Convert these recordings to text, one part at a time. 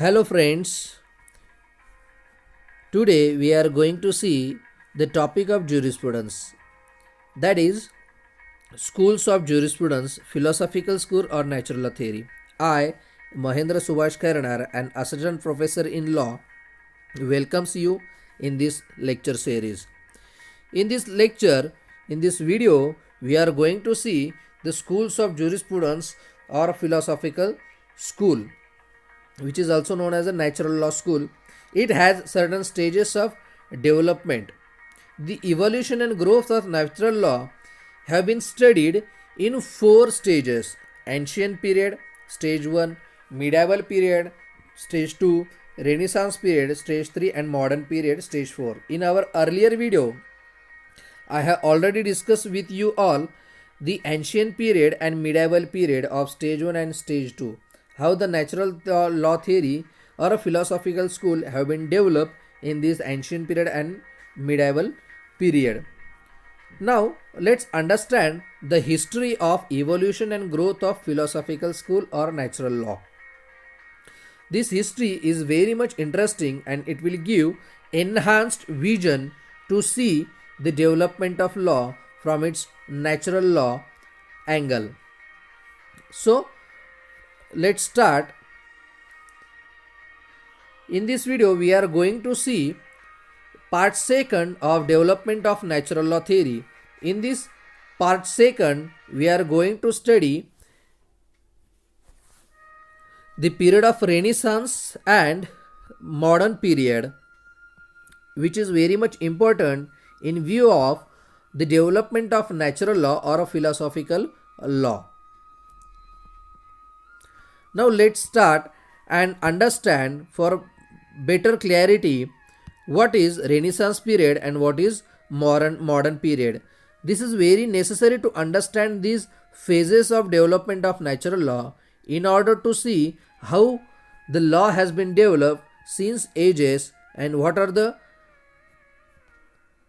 Hello friends, today we are going to see the topic of jurisprudence, that is schools of jurisprudence, philosophical school or natural law theory. I, Mahendra Subhash Karnar, an assistant professor in law, welcomes you in this lecture series. In this lecture, in this video, we are going to see the schools of jurisprudence or philosophical school, which is also known as a natural law school. It has certain stages of development. The evolution and growth of natural law have been studied in four stages: ancient period, stage 1, medieval period, stage 2, renaissance period, stage 3, and modern period, stage 4. In our earlier video, I have already discussed with you all the ancient period and medieval period of stage 1 and stage 2, how the natural law theory or a philosophical school have been developed in this ancient period and medieval period. Now let's understand the history of evolution and growth of philosophical school or natural law. This history is very much interesting and it will give enhanced vision to see the development of law from its natural law angle. So let's start. In this video we are going to see part 2nd of development of natural law theory. In this part 2nd we are going to study the period of Renaissance and modern period, which is very much important in view of the development of natural law or a philosophical law. Now let's start and understand for better clarity what is Renaissance period and what is modern period. This is very necessary to understand these phases of development of natural law in order to see how the law has been developed since ages and what are the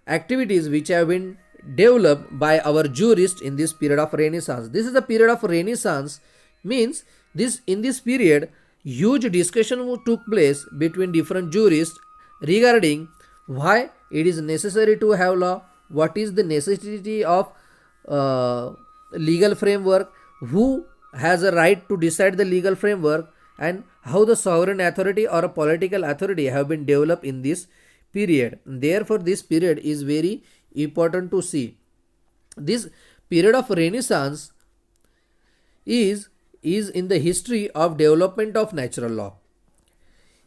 activities which have been developed by our jurists in this period of Renaissance. This is the period of Renaissance, means this in this period huge discussion took place between different jurists regarding why it is necessary to have law, what is the necessity of legal framework, who has a right to decide the legal framework, and how the sovereign authority or a political authority have been developed in this period. Therefore this period is very important to see. This period of Renaissance is in the history of development of natural law.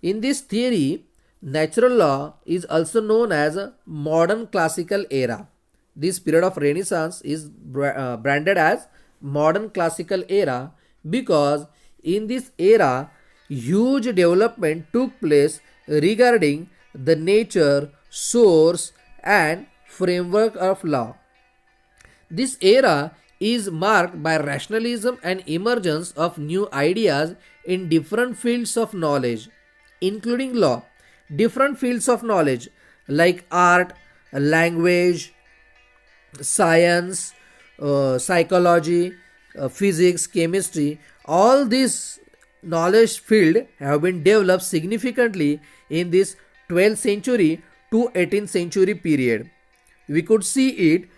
In this theory, natural law is also known as a modern classical era. This period of Renaissance is branded as modern classical era because in this era huge development took place regarding the nature, source, and framework of law. This era is marked by rationalism and emergence of new ideas in different fields of knowledge, including law. Different fields of knowledge like art, language, science, psychology, physics, chemistry, all these knowledge field have been developed significantly in this 12th century to 18th century period. We could see it.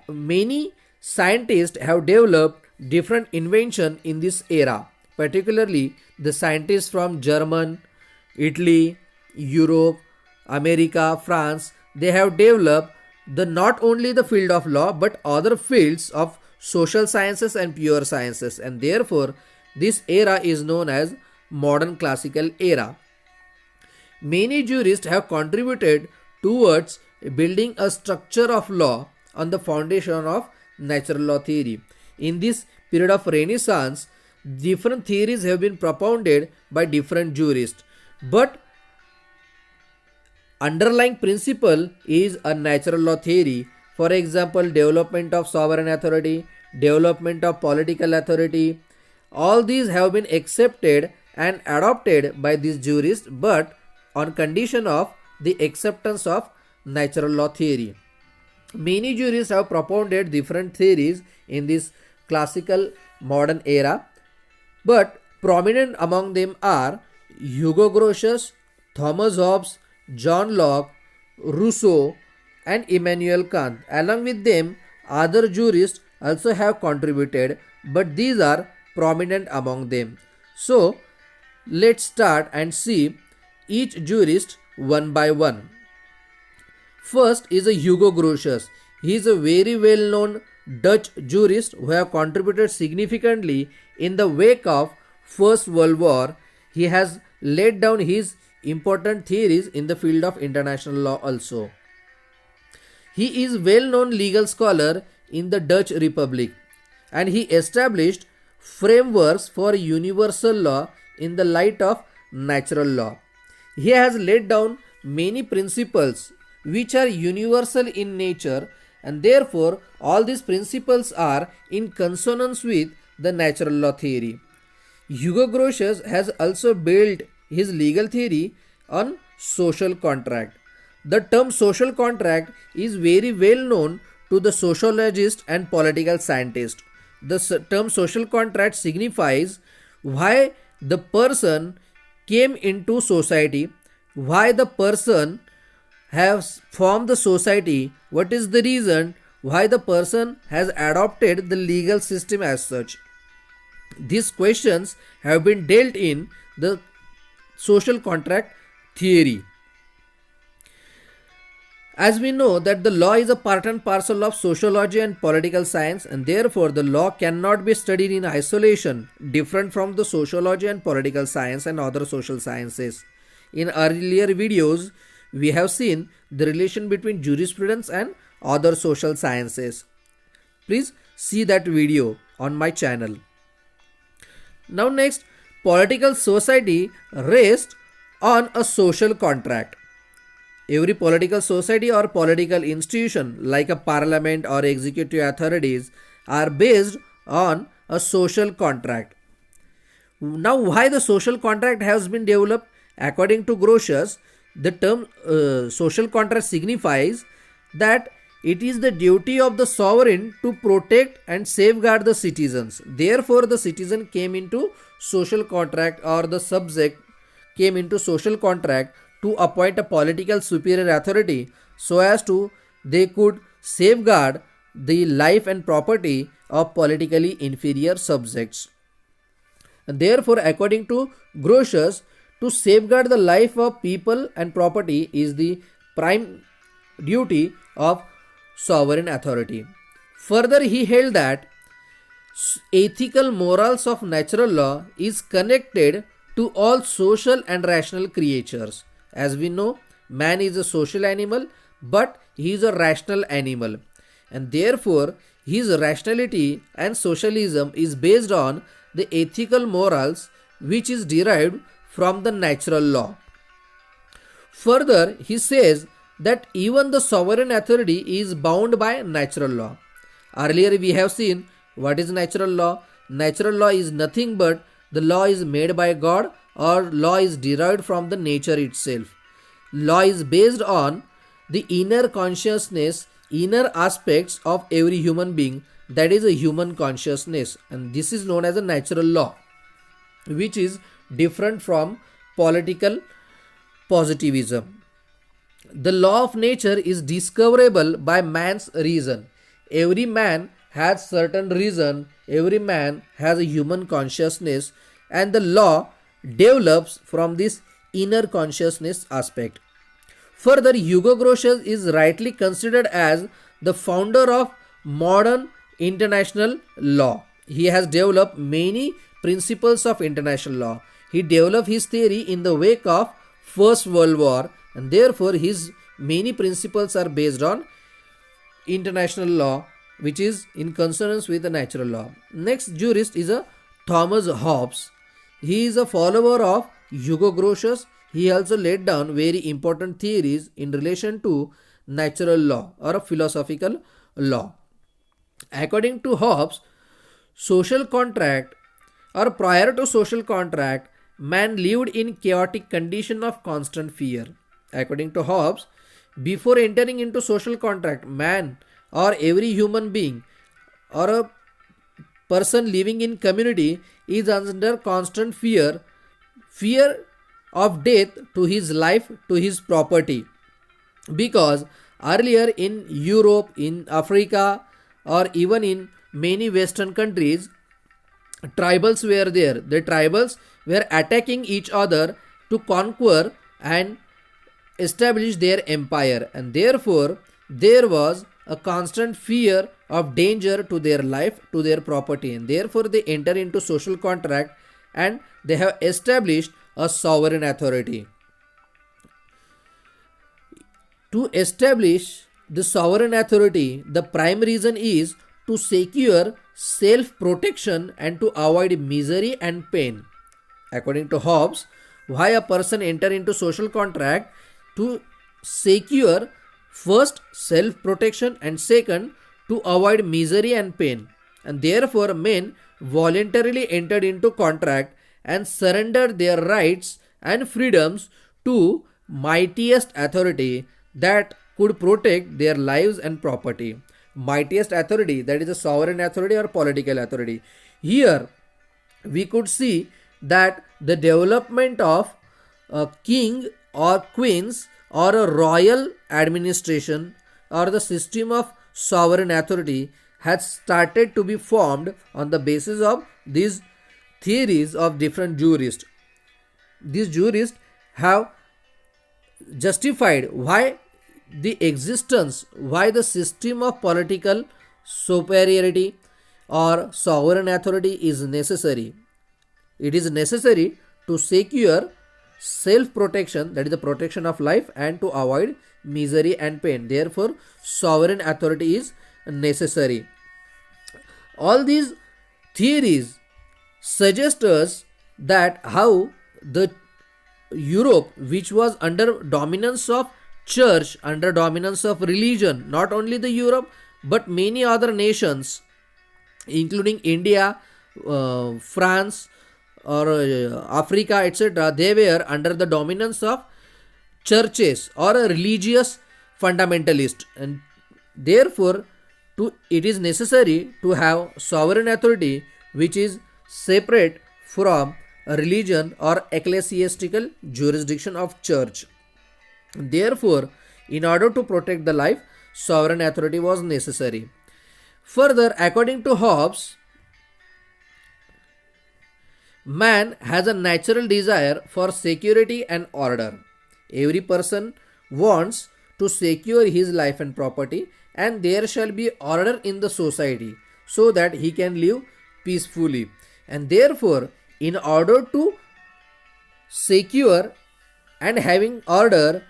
Many scientists have developed different invention in this era, particularly the scientists from Germany, Italy, Europe, America, France. They have developed the not only the field of law but other fields of social sciences and pure sciences, and therefore this era is known as modern classical era. Many jurists have contributed towards building a structure of law on the foundation of natural law theory. In this period of Renaissance, different theories have been propounded by different jurists, but underlying principle is a natural law theory. For example, development of sovereign authority, development of political authority, all these have been accepted and adopted by these jurists, but on condition of the acceptance of natural law theory. Many jurists have propounded different theories in this classical modern era, but prominent among them are Hugo Grotius, Thomas Hobbes, John Locke, Rousseau, and Immanuel Kant. Along with them, other jurists also have contributed, but these are prominent among them. So, let's start and see each jurist one by one. First is a Hugo Grotius. He is a very well known Dutch jurist who have contributed significantly in the wake of First World War. He has laid down his important theories in the field of international law also. He is well known legal scholar in the Dutch Republic and he established frameworks for universal law in the light of natural law. He has laid down many principles which are universal in nature and therefore all these principles are in consonance with the natural law theory. Hugo Grotius has also built his legal theory on social contract. The term social contract is very well known to the sociologist and political scientist. The term social contract signifies why the person came into society, why the person has formed the society, what is the reason why the person has adopted the legal system as such. These questions have been dealt in the social contract theory. As we know that the law is a part and parcel of sociology and political science and therefore the law cannot be studied in isolation different from the sociology and political science and other social sciences. In earlier videos, we have seen the relation between jurisprudence and other social sciences. Please see that video on my channel. Now next, political society rests on a social contract. Every political society or political institution like a parliament or executive authorities are based on a social contract. Now why the social contract has been developed? According to Grotius, the term social contract signifies that it is the duty of the sovereign to protect and safeguard the citizens. Therefore, the citizen came into social contract or the subject came into social contract to appoint a political superior authority so as to they could safeguard the life and property of politically inferior subjects. And therefore, according to Grotius, to safeguard the life of people and property is the prime duty of sovereign authority. Further, he held that ethical morals of natural law is connected to all social and rational creatures. As we know, man is a social animal, but he is a rational animal, and therefore his rationality and socialism is based on the ethical morals which is derived from the natural law. Further, he says that even the sovereign authority is bound by natural law. Earlier we have seen what is natural law. Natural law is nothing but the law is made by God or law is derived from the nature itself. Law is based on the inner consciousness, inner aspects of every human being, that is a human consciousness, and this is known as a natural law, which is different from political positivism. The law of nature is discoverable by man's reason. Every man has certain reason, every man has a human consciousness, and the law develops from this inner consciousness aspect. Further, Hugo Grotius is rightly considered as the founder of modern international law. He has developed many principles of international law. He developed his theory in the wake of First World War, and therefore his many principles are based on international law, which is in consonance with the natural law. Next jurist is a Thomas Hobbes. He is a follower of Hugo Grotius. He also laid down very important theories in relation to natural law or a philosophical law. According to Hobbes, social contract or prior to social contract, man lived in chaotic condition of constant fear. According to Hobbes, before entering into social contract, man or every human being or a person living in community is under constant fear of death to his life to his property, because earlier in Europe, in Africa, or even in many western countries, tribals were there. The tribals were attacking each other to conquer and establish their empire, and therefore there was a constant fear of danger to their life, to their property, and therefore they enter into social contract and they have established a sovereign authority. To establish the sovereign authority, the prime reason is to secure self protection and to avoid misery and pain. According to Hobbes, why a person enter into social contract? To secure first self protection and second to avoid misery and pain. And therefore men voluntarily entered into contract and surrendered their rights and freedoms to mightiest authority that could protect their lives and property. Mightiest authority, that is a sovereign authority or political authority. Here we could see that the development of a king or queens or a royal administration or the system of sovereign authority has started to be formed on the basis of these theories of different jurists. These jurists have justified why the existence, why the system of political superiority or sovereign authority is necessary. It is necessary to secure self protection, that is the protection of life, and to avoid misery and pain. Therefore sovereign authority is necessary. All these theories suggest us that how the Europe, which was under dominance of church, under dominance of religion, not only the Europe but many other nations including India, France, or Africa, etc., they were under the dominance of churches or a religious fundamentalist, and therefore it is necessary to have sovereign authority which is separate from a religion or ecclesiastical jurisdiction of church. Therefore, in order to protect the life, sovereign authority was necessary. Further, according to Hobbes, man has a natural desire for security and order. Every person wants to secure his life and property, and there shall be order in the society so that he can live peacefully. And therefore, in order to secure and having order,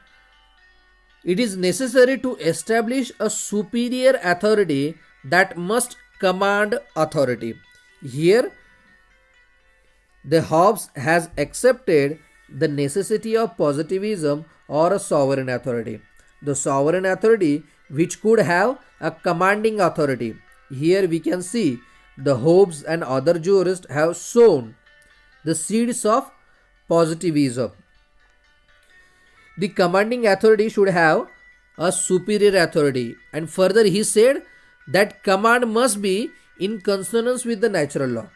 it is necessary to establish a superior authority that must command authority. Here the Hobbes has accepted the necessity of positivism or a sovereign authority. The sovereign authority which could have a commanding authority. Here we can see the Hobbes and other jurists have sown the seeds of positivism. The commanding authority should have a superior authority, and further he said that command must be in consonance with the natural law.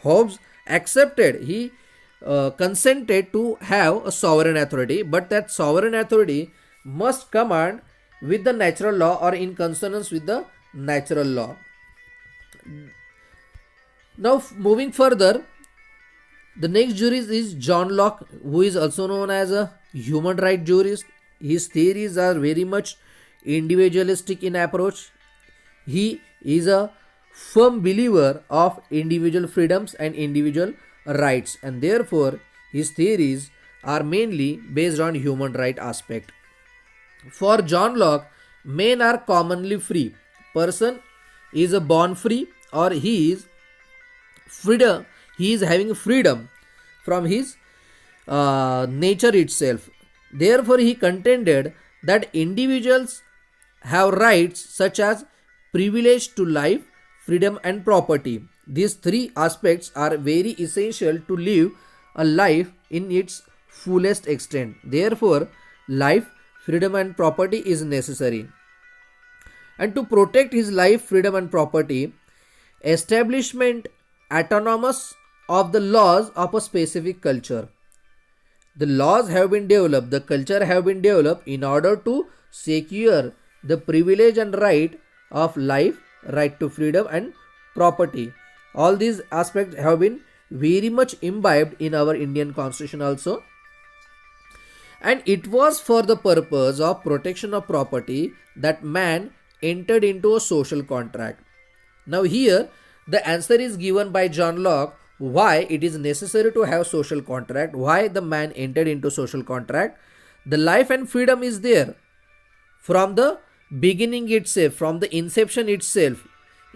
Hobbes accepted, he consented to have a sovereign authority, but that sovereign authority must command with the natural law or in consonance with the natural law. Now moving further, the next jurist is John Locke, who is also known as a human rights jurist. His theories are very much individualistic in approach. He is a firm believer of individual freedoms and individual rights, and therefore his theories are mainly based on human right aspect. For John Locke, men are commonly free. Person is a born free, or he is freedom. He is having freedom from his nature itself. Therefore, he contended that individuals have rights such as privilege to life, freedom, and property. These three aspects are very essential to live a life in its fullest extent. Therefore, life, freedom, and property is necessary. And to protect his life, freedom, and property, establishment autonomous of the laws of a specific culture. the laws have been developed, the culture have been developed in order to secure the privilege and right of life, right to freedom and property. All these aspects have been very much imbibed in our Indian constitution also. And it was for the purpose of protection of property that man entered into a social contract. Now here the answer is given by John Locke why it is necessary to have social contract, why the man entered into social contract. The life and freedom is there from the beginning itself, from the inception itself.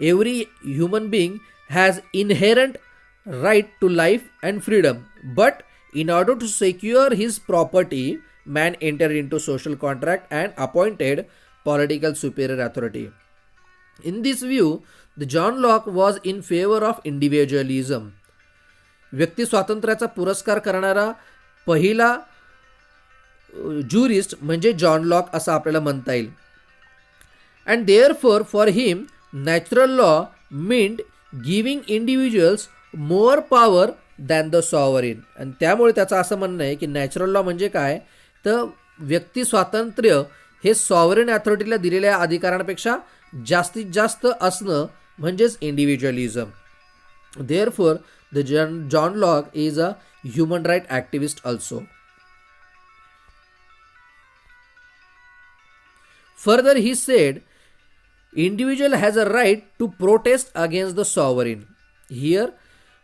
Every human being has inherent right to life and freedom, but in order to secure his property, man entered into social contract and appointed political superior authority. In this view, the John Locke was in favor of individualism. व्यक्ती स्वातंत्र्याचा पुरस्कार करणारा पहिला ज्युरिस्ट म्हणजे John Locke असं आपल्याला म्हणता येईल. And therefore for him natural law meant giving individuals more power than the sovereign. आणि त्यामुळे त्याचं असं म्हणणं आहे की नॅचरल लॉ म्हणजे काय, तर व्यक्ती स्वातंत्र्य हे सॉवरेन अथॉरिटीला दिलेल्या अधिकारांपेक्षा जास्तीत जास्त असणं म्हणजेच individualism. Therefore the John Locke is a human right activist also. Further, he said, individual has a right to protest against the sovereign. Here,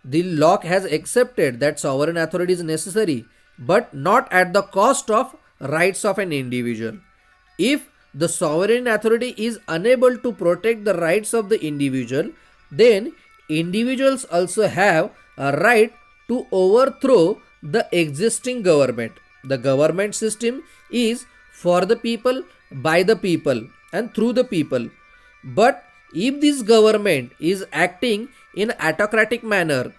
the Locke has accepted that sovereign authority is necessary, but not at the cost of rights of an individual. If the sovereign authority is unable to protect the rights of the individual, then individuals also have a right to overthrow the existing government. The government system is for the people, by the people, and through the people. But if this government is acting in autocratic manner,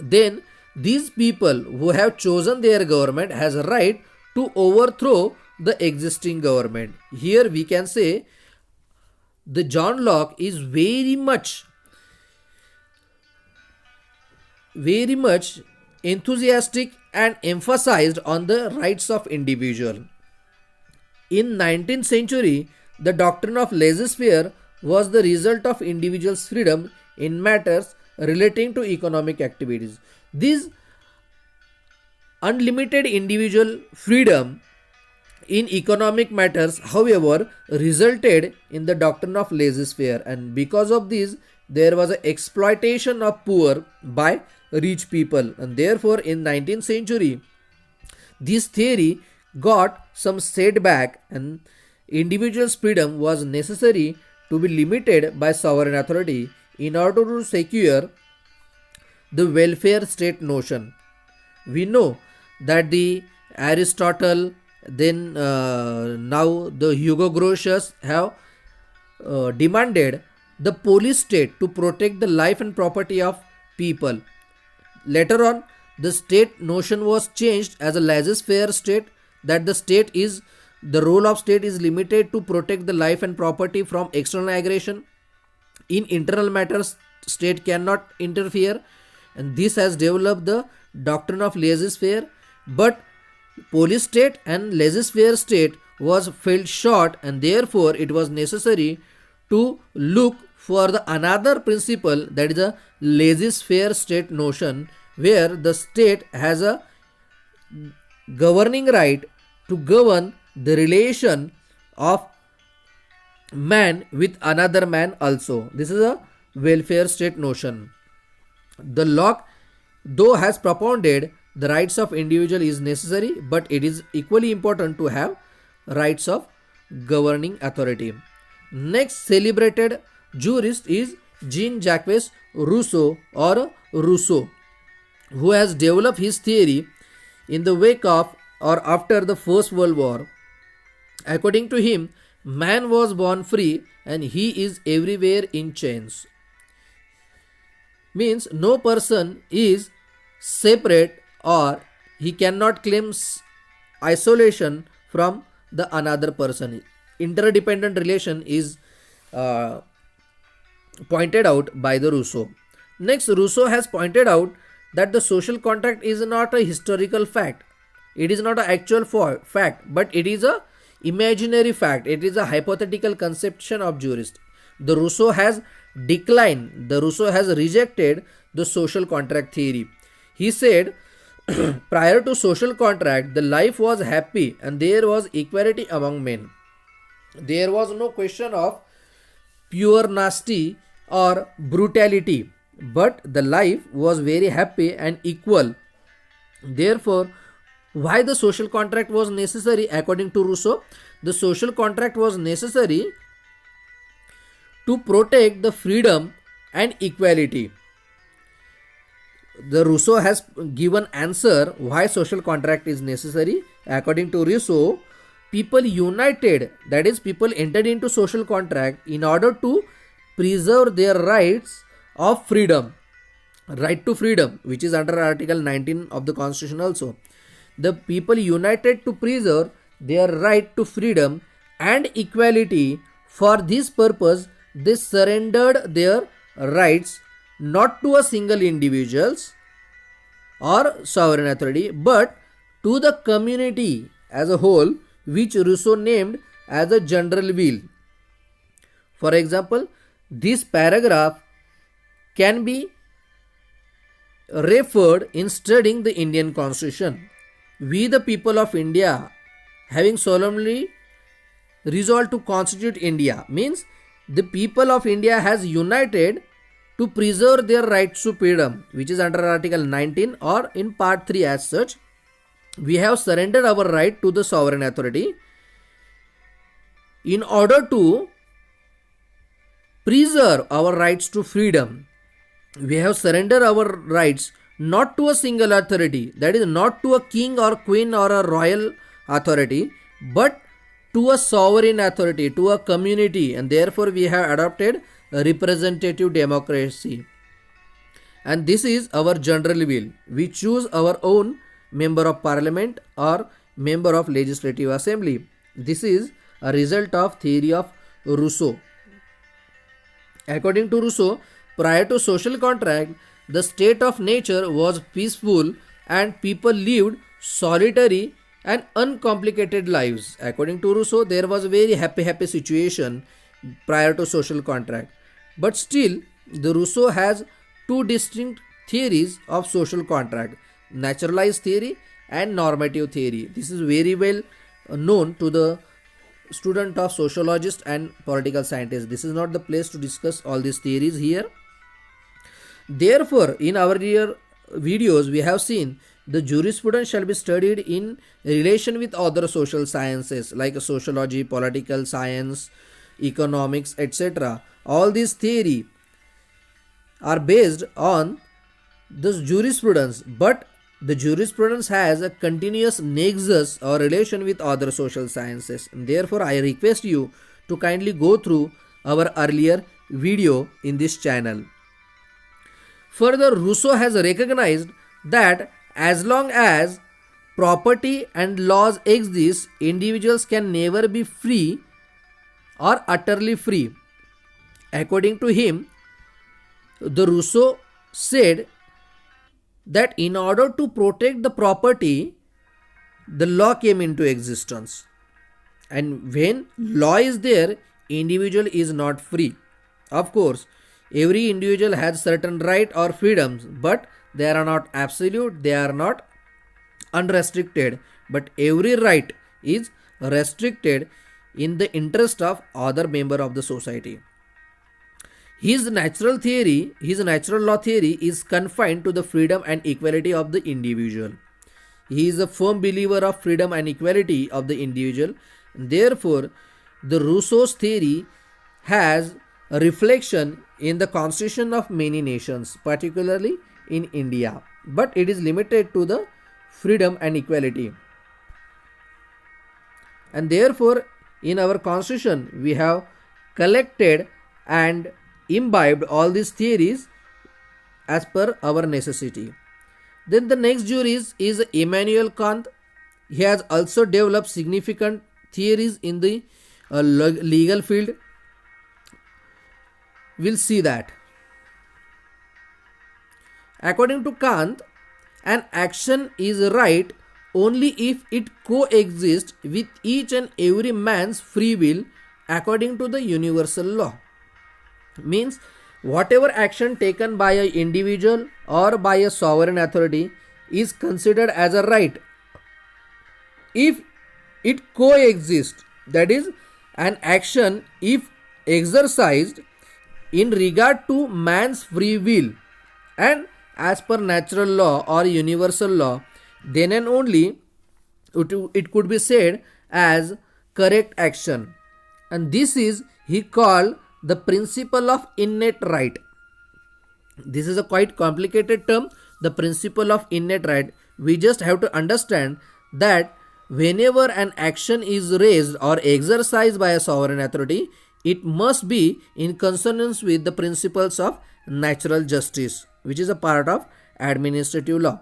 then these people who have chosen their government has a right to overthrow the existing government. Here we can say the John Locke is very much enthusiastic and emphasized on the rights of individual. In 19th century, the doctrine of laissez-faire was the result of individual's freedom in matters relating to economic activities. This unlimited individual freedom in economic matters, however, resulted in the doctrine of laissez-faire, and because of this, there was an exploitation of poor by rich people, and therefore in 19th century this theory got some setback, and individual's freedom was necessary to be limited by sovereign authority in order to secure the welfare state notion. We know that the Aristotle, then now the Hugo Grotius have demanded the police state to protect the life and property of people. Later on, the state notion was changed as a laissez-faire state, that the role of state is limited to protect the life and property from external aggression. In internal matters, state cannot interfere, and this has developed the doctrine of laissez-faire. But police state and laissez-faire state was fell short, and therefore it was necessary to look for the another principle, that is a laissez-faire state notion, where the state has a governing right to govern the relation of man with another man also. This is a welfare state notion. The Locke, though, has propounded the rights of individual is necessary, but it is equally important to have rights of governing authority. Next celebrated jurist is Jean-Jacques Rousseau or Rousseau, who has developed his theory in the wake of or after the First World War. According to him, man was born free and he is everywhere in chains. Means no person is separate, or he cannot claim isolation from the another person. Interdependent relation is pointed out by the Rousseau. Next, Rousseau has pointed out that the social contract is not a historical fact, It is not an actual fact, but it is a imaginary fact. It is a hypothetical conception of jurist. The Rousseau has declined, the Rousseau has rejected the social contract theory. He said, prior to social contract, the life was happy and there was equality among men. There was no question of pure nasty or brutality, but the life was very happy and equal. Therefore, why the social contract was necessary according to Rousseau? The social contract was necessary to protect the freedom and equality. The Rousseau has given answer why social contract is necessary. According to Rousseau, people united, that is, people entered into social contract in order to preserve their rights of freedom, right to freedom, which is under Article 19 of the Constitution also. The people united to preserve their right to freedom and equality. For this purpose, they surrendered their rights not to a single individuals or sovereign authority, but to the community as a whole, which Rousseau named as a general will. For example, this paragraph can be referred in studying the Indian Constitution. We, the people of India, having solemnly resolved to constitute India, means the people of India has united to preserve their rights to freedom, which is under Article 19 or in Part 3 as such. We have surrendered our right to the sovereign authority in order to preserve our rights to freedom. We have surrendered our rights not to a single authority, that is, not to a king or queen or a royal authority, but to a sovereign authority, to a community, and therefore we have adopted a representative democracy. And this is our general will. We choose our own member of parliament or member of legislative assembly. This is a result of theory of Rousseau. According to Rousseau, prior to social contract, the state of nature was peaceful and people lived solitary and uncomplicated lives. According to Rousseau, there was a very happy situation prior to social contract. But still, the Rousseau has two distinct theories of social contract: naturalized theory and normative theory. This is very well known to the student of sociologist and political scientist. This is not the place to discuss all these theories here. Therefore, in our earlier videos, we have seen the jurisprudence shall be studied in relation with other social sciences like sociology, political science, economics, etc. All these theory are based on this jurisprudence, but the jurisprudence has a continuous nexus or relation with other social sciences. Therefore, I request you to kindly go through our earlier video in this channel. Further, Rousseau has recognized that as long as property and laws exist, individuals can never be free or utterly free. According to him, the Rousseau said that in order to protect the property, the law came into existence. And when law is there, individual is not free. Of course, every individual has certain right or freedoms, but they are not absolute, they are not unrestricted, but every right is restricted in the interest of other member of the society. His natural law theory is confined to the freedom and equality of the individual. He is a firm believer of freedom and equality of the individual. Therefore, the Rousseau's theory has a reflection in the constitution of many nations, particularly in India, but it is limited to the freedom and equality. And therefore, in our constitution, we have collected and imbibed all these theories as per our necessity. Then the next jurist is Immanuel Kant. He has also developed significant theories in the legal field. We'll see that. According to Kant, an action is right only if it coexists with each and every man's free will according to the universal law. Means whatever action taken by an individual or by a sovereign authority is considered as a right if it coexists, that is, an action if exercised in regard to man's free will and as per natural law or universal law, then and only it could be said as correct action. And this is he called the principle of innate right. This is a quite complicated term, the principle of innate right. We just have to understand that whenever an action is raised or exercised by a sovereign authority, it must be in consonance with the principles of natural justice, which is a part of administrative law.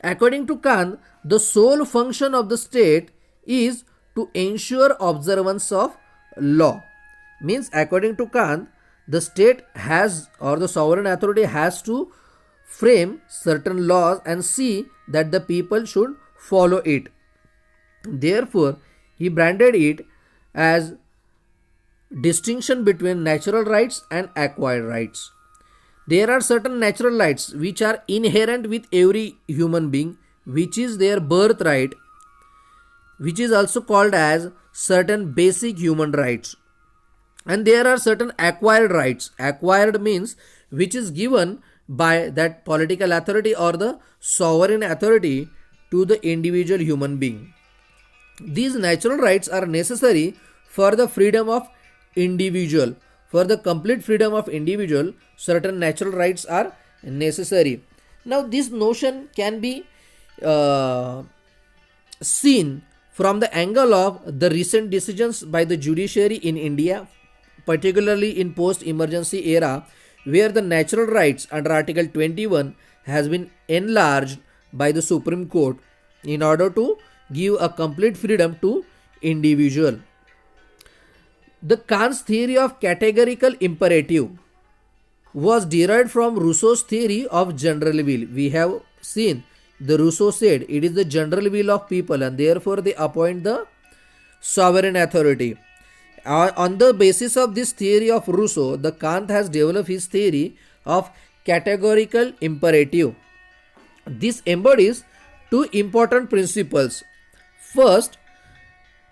According to Kant, the sole function of the state is to ensure observance of law. Means according to Kant, the state has or the sovereign authority has to frame certain laws and see that the people should follow it. Therefore, he branded it as distinction between natural rights and acquired rights. There are certain natural rights which are inherent with every human being, which is their birthright, which is also called as certain basic human rights. And there are certain acquired rights. Acquired means which is given by that political authority or the sovereign authority to the individual human being. These natural rights are necessary for the freedom of individual. For the complete freedom of individual, certain natural rights are necessary. Now this notion can be seen from the angle of the recent decisions by the judiciary in India, particularly in post-emergency era, where the natural rights under Article 21 has been enlarged by the Supreme Court in order to give a complete freedom to individual. The Kant's theory of categorical imperative was derived from Rousseau's theory of general will. We have seen the Rousseau said it is the general will of people and therefore they appoint the sovereign authority. On the basis of this theory of Rousseau, the Kant has developed his theory of categorical imperative. This embodies two important principles. First,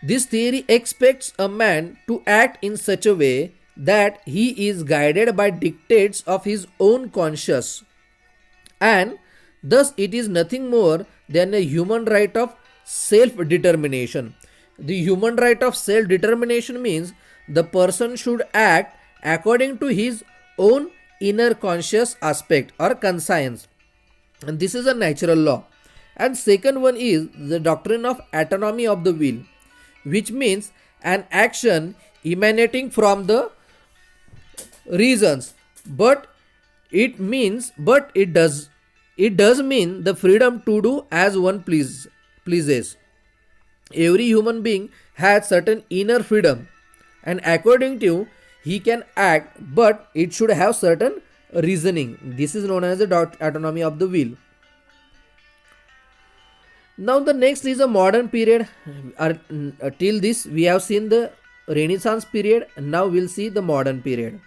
this theory expects a man to act in such a way that he is guided by dictates of his own conscience, and thus it is nothing more than a human right of self-determination. The human right of self-determination means the person should act according to his own inner conscious aspect or conscience, and this is a natural law. And second one is the doctrine of autonomy of the will, which means an action emanating from the reasons, but it does mean the freedom to do as one pleases. Every human being has certain inner freedom, and according to he can act, but it should have certain reasoning. This is known as the autonomy of the will. Now the next is a modern period. Till this we have seen the Renaissance period, and now we'll see the modern period.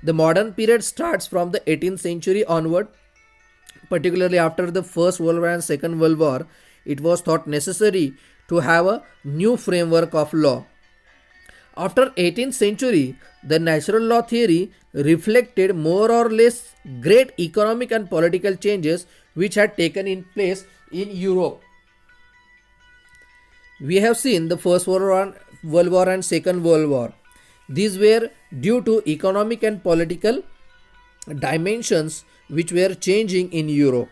The modern period starts from the 18th century onward. Particularly after the First World War and Second World War, it was thought necessary to have a new framework of law. After 18th century, the natural law theory reflected more or less great economic and political changes which had taken in place in Europe. We have seen the First World War and Second World War. These were due to economic and political dimensions which were changing in Europe.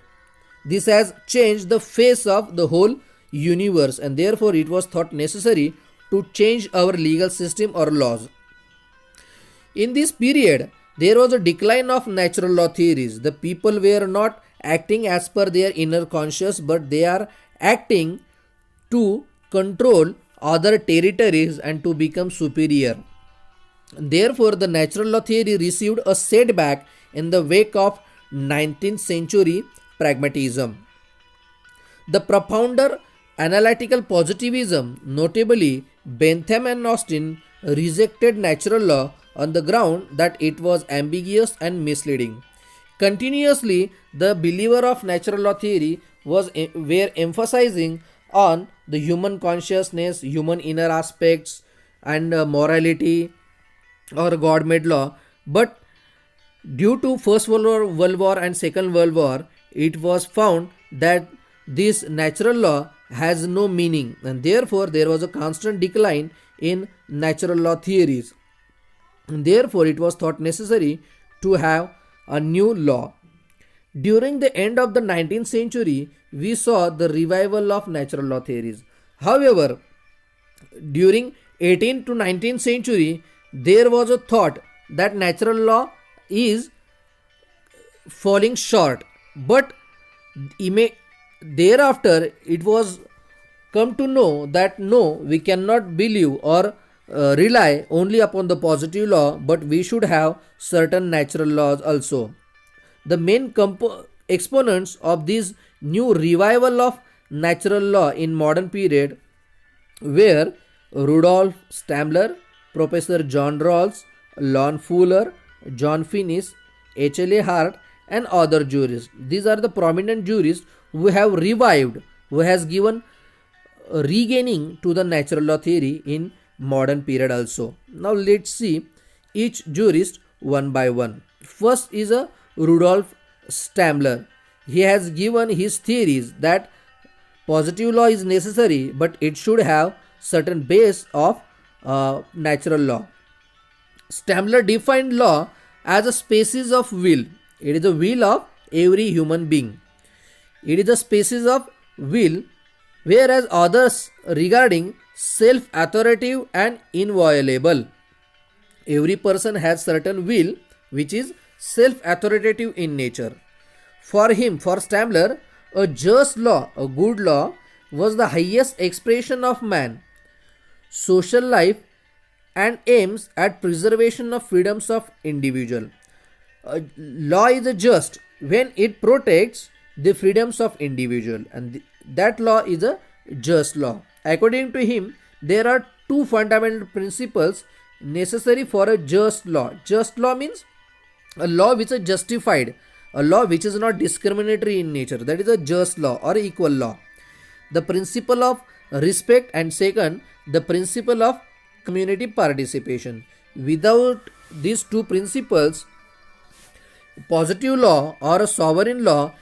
This has changed the face of the whole universe, and therefore it was thought necessary to change our legal system or laws. In this period, there was a decline of natural law theories. The people were not acting as per their inner conscience, but they are acting to control other territories and to become superior. Therefore, the natural law theory received a setback in the wake of 19th century pragmatism. The propounder analytical positivism, notably Bentham and Austin, rejected natural law on the ground that it was ambiguous and misleading. Continuously, the believer of natural law theory were emphasizing on the human consciousness, human inner aspects, and morality or God made law. But due to First World War and Second World War, it was found that this natural law has no meaning, and therefore there was a constant decline in natural law theories. And therefore, it was thought necessary to have a new law. During the end of the 19th century, we saw the revival of natural law theories. However, during 18th to 19th century, there was a thought that natural law is falling short, but thereafter it was come to know that no, we cannot believe or rely only upon the positive law, but we should have certain natural laws also. The main exponents of this new revival of natural law in modern period were Rudolf Stammler, Professor John Rawls, Lon Fuller, John Finnis, H.L.A. Hart, and other jurists. These are the prominent jurists who have revived, who has given regaining to the natural law theory in modern period also. Now let's see each jurist one by one. First is a Rudolf Stammler. He has given his theories that positive law is necessary, but it should have certain base of natural law. Stammler defined law as a species of will. It is the will of every human being. It is a species of will, whereas others regarding self-authoritative and inviolable. Every person has certain will which is self-authoritative in nature. For him, for Stammler, a just law, a good law, was the highest expression of man, social life, and aims at preservation of freedoms of individual. Law is a just when it protects the freedoms of individual, and that law is a just law. According to him, there are two fundamental principles necessary for a just law. Just law means a law which is justified, a law which is not discriminatory in nature. That is a just law or equal law. The principle of respect, and second, the principle of community participation. Without these two principles, positive law or a sovereign law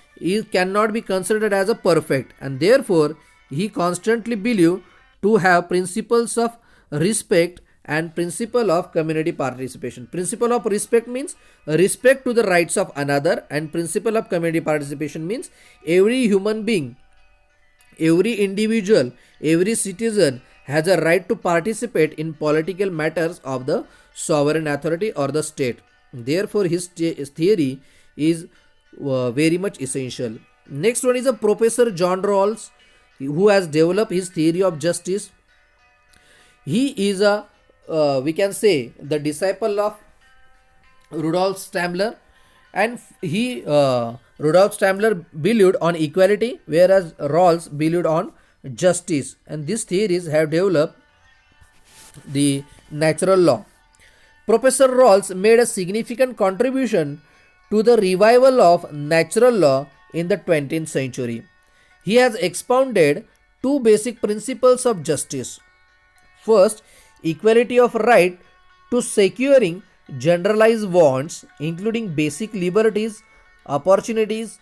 cannot be considered as a perfect, and therefore he constantly believed to have principles of respect and principle of community participation. Principle of respect means respect to the rights of another, and principle of community participation means every human being, every individual, every citizen has a right to participate in political matters of the sovereign authority or the state. Therefore his theory is very much essential. Next one is a Professor John Rawls, who has developed his theory of justice. He is a we can say the disciple of Rudolf Stammler, and Rudolf Stammler believed on equality, whereas Rawls believed on justice, and these theories have developed the natural law. Professor Rawls made a significant contribution to the revival of natural law in the 20th century. He has expounded two basic principles of justice. First, equality of right to securing generalized wants, including basic liberties, opportunities,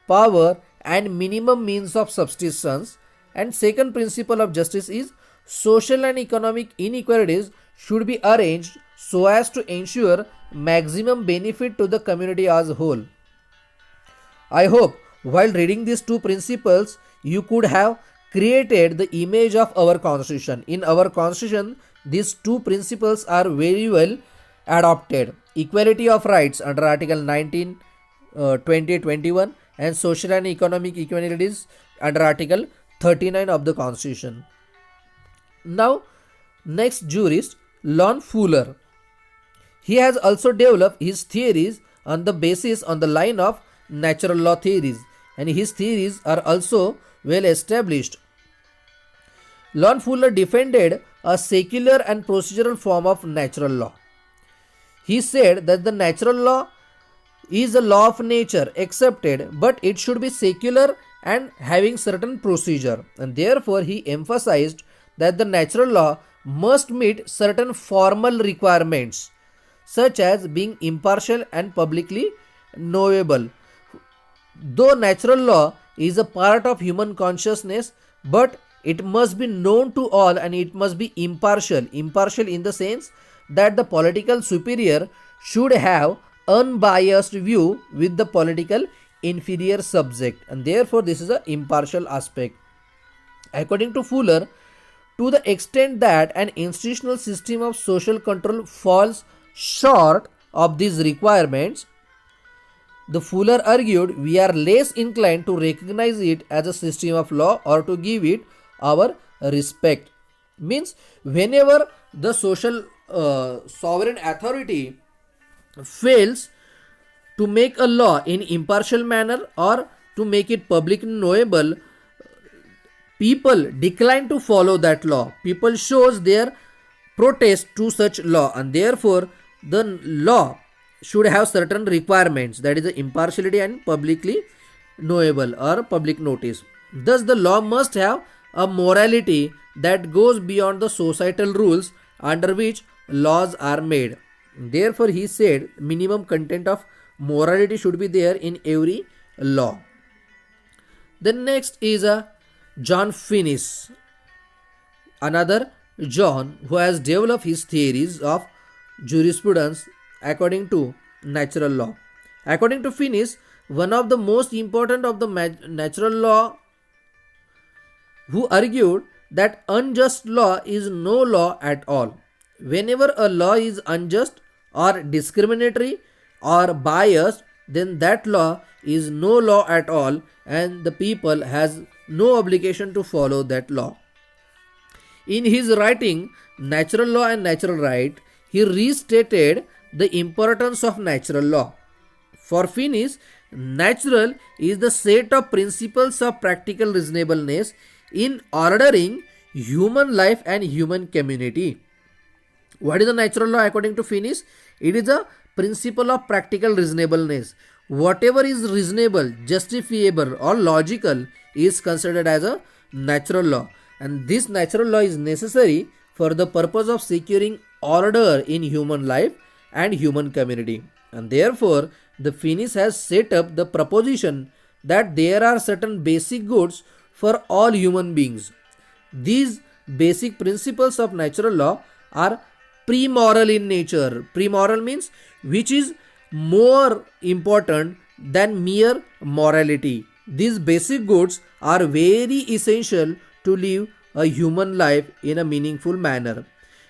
power, and minimum means of subsistence. And second principle of justice is social and economic inequalities should be arranged so as to ensure maximum benefit to the community as a whole. I hope while reading these two principles, you could have created the image of our constitution. In our constitution, these two principles are very well adopted. Equality of rights under Article 19, 20, 21, and social and economic equalities under Article 39 of the Constitution. Now, next jurist, Lon Fuller. He has also developed his theories on the line of natural law theories, and his theories are also well established. Lon Fuller defended a secular and procedural form of natural law. He said that the natural law is a law of nature accepted, but it should be secular and having certain procedure, and therefore he emphasized that the natural law must meet certain formal requirements such as being impartial and publicly knowable. Though natural law is a part of human consciousness, but it must be known to all and it must be impartial. Impartial in the sense that the political superior should have unbiased view with the political inferior subject, and therefore this is an impartial aspect. According to Fuller, to the extent that an institutional system of social control falls short of these requirements, the Fuller argued we are less inclined to recognize it as a system of law or to give it our respect. Means whenever the social sovereign authority fails to make a law in impartial manner or to make it publicly knowable, people decline to follow that law. People shows their protest to such law, and therefore the law should have certain requirements, that is the impartiality and publicly knowable or public notice. Thus the law must have a morality that goes beyond the societal rules under which laws are made. Therefore he said minimum content of morality should be there in every law. The next is a John Finnis, another John who has developed his theories of jurisprudence according to natural law. According to Finnis, one of the most important of the natural law, who argued that unjust law is no law at all. Whenever a law is unjust or discriminatory or biased, then that law is no law at all and the people has no obligation to follow that law. In his writing Natural Law and Natural Right, he restated the importance of natural law. For Finnis, natural is the set of principles of practical reasonableness in ordering human life and human community. What is the natural law according to Finnis? It is a principle of practical reasonableness. Whatever is reasonable, justifiable or logical is considered as a natural law, and this natural law is necessary for the purpose of securing order in human life and human community. And therefore the Finnis has set up the proposition that there are certain basic goods for all human beings. These basic principles of natural law are pre-moral in nature. Pre-moral means which is more important than mere morality. These basic goods are very essential to live a human life in a meaningful manner.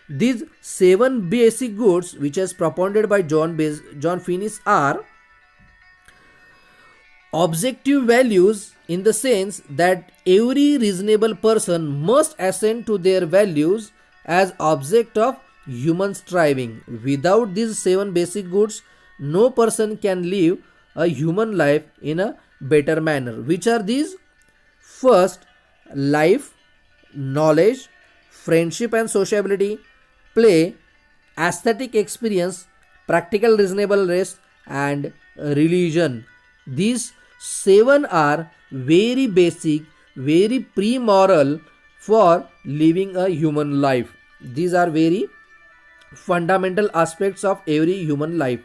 These 7 basic goods which is propounded by John Finnis are objective values, in the sense that every reasonable person must assent to their values as object of human striving. Without these 7 basic goods, no person can live a human life in a better manner. Which are these? First, life, knowledge, friendship and sociability, play, aesthetic experience, practical reasonableness and religion. These 7 are very basic, very pre-moral for living a human life. These are very fundamental aspects of every human life.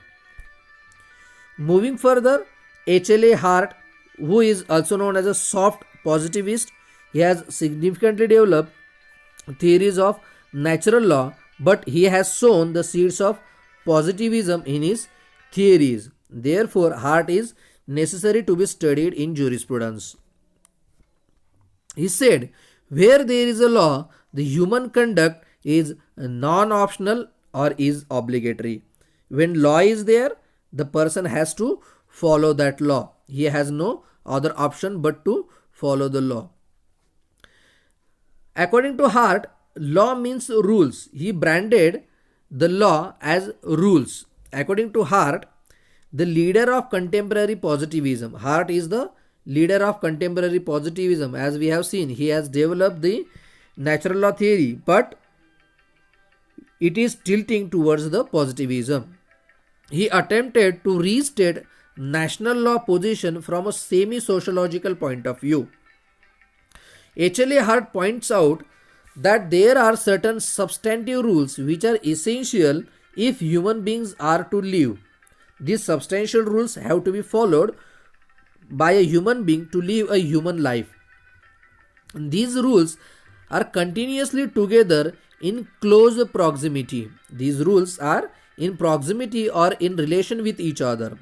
Moving further, H.L.A. Hart, who is also known as a soft positivist, he has significantly developed theories of natural law, but he has sown the seeds of positivism in his theories. Therefore, Hart is necessary to be studied in jurisprudence. He said, where there is a law, the human conduct is non-optional or is obligatory. When law is there, the person has to follow that law. He has no other option but to follow the law. According to Hart, law means rules. He branded the law as rules. According to Hart, the leader of contemporary positivism, Hart is the leader of contemporary positivism, as we have seen, he has developed the natural law theory, but it is tilting towards the positivism. He attempted to restate national law position from a semi-sociological point of view. H.L.A. Hart points out that there are certain substantive rules which are essential if human beings are to live. These substantial rules have to be followed by a human being to live a human life. These rules are continuously together in close proximity. These rules are in proximity or in relation with each other.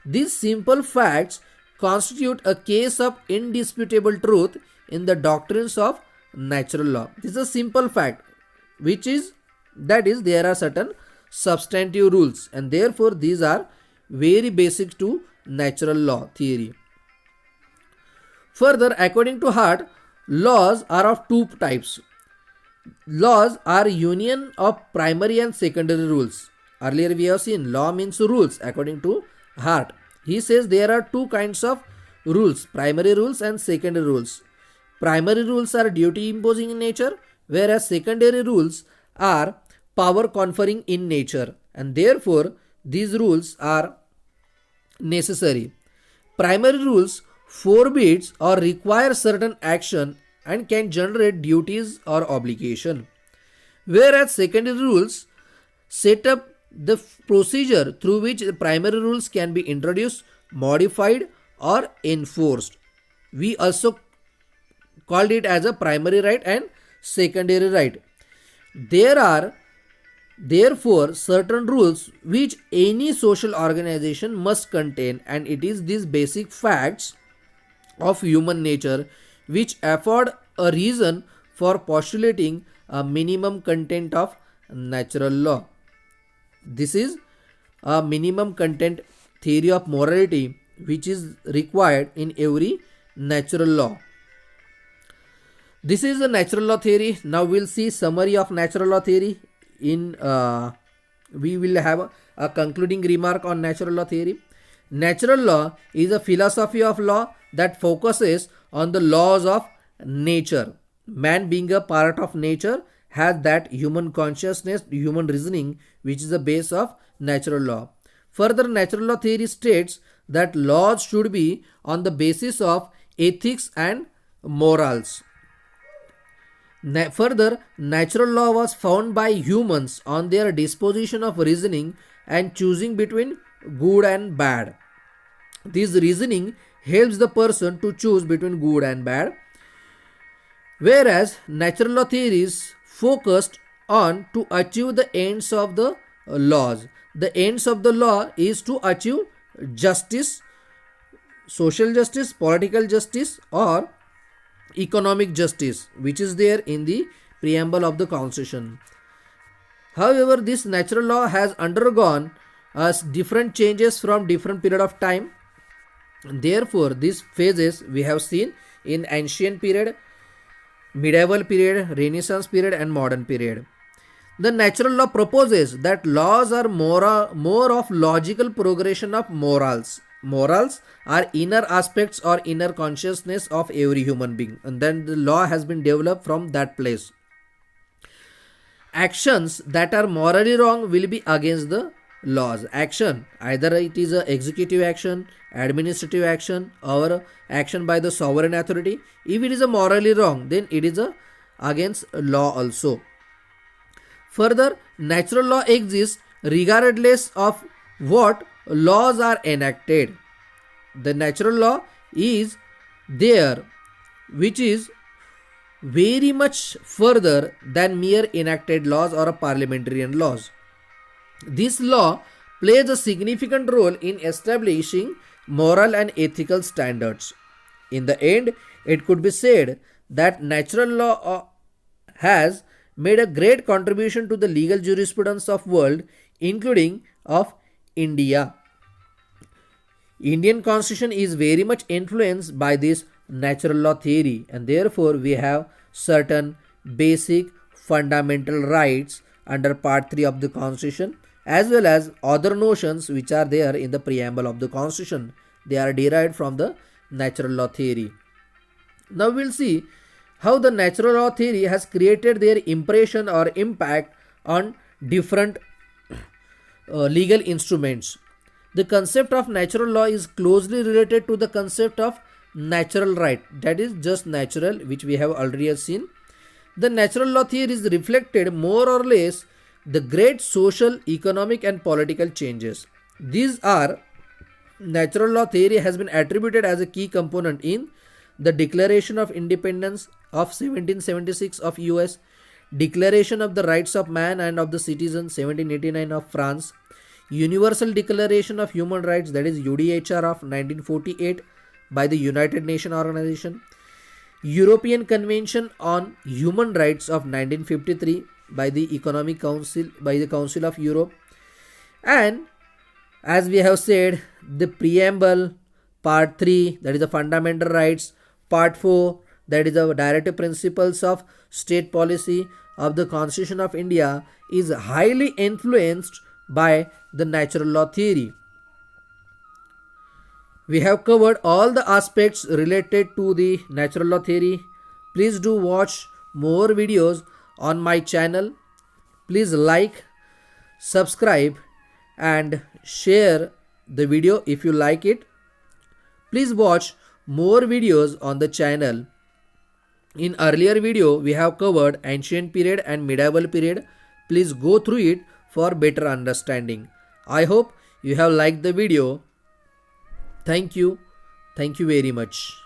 These simple facts constitute a case of indisputable truth in the doctrines of natural law. This is a simple fact, which is that is there are certain substantive rules, and therefore these are very basic to natural law theory. Further, according to Hart, laws are of two types. Laws are union of primary and secondary rules. Earlier we have seen law means rules according to Hart. He says there are two kinds of rules, primary rules and secondary rules. Primary rules are duty imposing in nature, whereas secondary rules are power conferring in nature, and therefore these rules are necessary. Primary rules forbids or require certain action and can generate duties or obligation, whereas secondary rules set up the procedure through which the primary rules can be introduced, modified or enforced. We also called it as a primary right and secondary right. There are therefore certain rules which any social organization must contain, and it is these basic facts of human nature which afford a reason for postulating a minimum content of natural law. This is a minimum content theory of morality which is required in every natural law. This is the natural law theory. Now we'll see summary of natural law theory. We will have a concluding remark on natural law theory. Natural law is a philosophy of law that focuses on the laws of nature. Man, being a part of nature, has that human consciousness, human reasoning, which is the base of natural law. Further, natural law theory states that laws should be on the basis of ethics and morals. Further, natural law was found by humans on their disposition of reasoning and choosing between good and bad. This reasoning helps the person to choose between good and bad, whereas natural law theories focused on to achieve the ends of the laws. The ends of the law is to achieve justice, social justice, political justice or economic justice, which is there in the preamble of the constitution. However, this natural law has undergone different changes from different period of time. Therefore, these phases we have seen in ancient period, medieval period, Renaissance period and modern period. The natural law proposes that laws are more of logical progression of morals. Morals are inner aspects or inner consciousness of every human being, and then the law has been developed from that place. Actions that are morally wrong will be against the laws. Action, either it is a executive action, administrative action or action by the sovereign authority. If it is a morally wrong, then it is a against law also. Further, natural law exists regardless of what laws are enacted. The natural law is there, which is very much further than mere enacted laws or parliamentarian laws. This law plays a significant role in establishing moral and ethical standards. In the end, it could be said that natural law has made a great contribution to the legal jurisprudence of world, including of India. Indian constitution is very much influenced by this natural law theory, and therefore we have certain basic fundamental rights under part 3 of the constitution, as well as other notions which are there in the preamble of the constitution. They are derived from the natural law theory. Now we'll see how the natural law theory has created their impression or impact on different legal instruments. The concept of natural law is closely related to the concept of natural right, that is just natural, which we have already seen. The natural law theory is reflected more or less the great social, economic and political changes. These are natural law theory has been attributed as a key component in the Declaration of Independence of 1776 of US, Declaration of the Rights of Man and of the Citizen 1789 of France, Universal Declaration of Human Rights, that is UDHR of 1948 by the United Nations Organization, European Convention on Human Rights of 1953 by the Economic Council, by the Council of Europe, and as we have said, the preamble, part 3, that is the fundamental rights, part 4, that is the directive principles of state policy of the Constitution of India, is highly influenced by the natural law theory. We have covered all the aspects related to the natural law theory. Please do watch more videos on my channel. Please like, subscribe and share the video if you like it. Please watch more videos on the channel. In earlier video we have covered ancient period and medieval period. Please go through it for better understanding. I hope you have liked the video. Thank you. Thank you very much.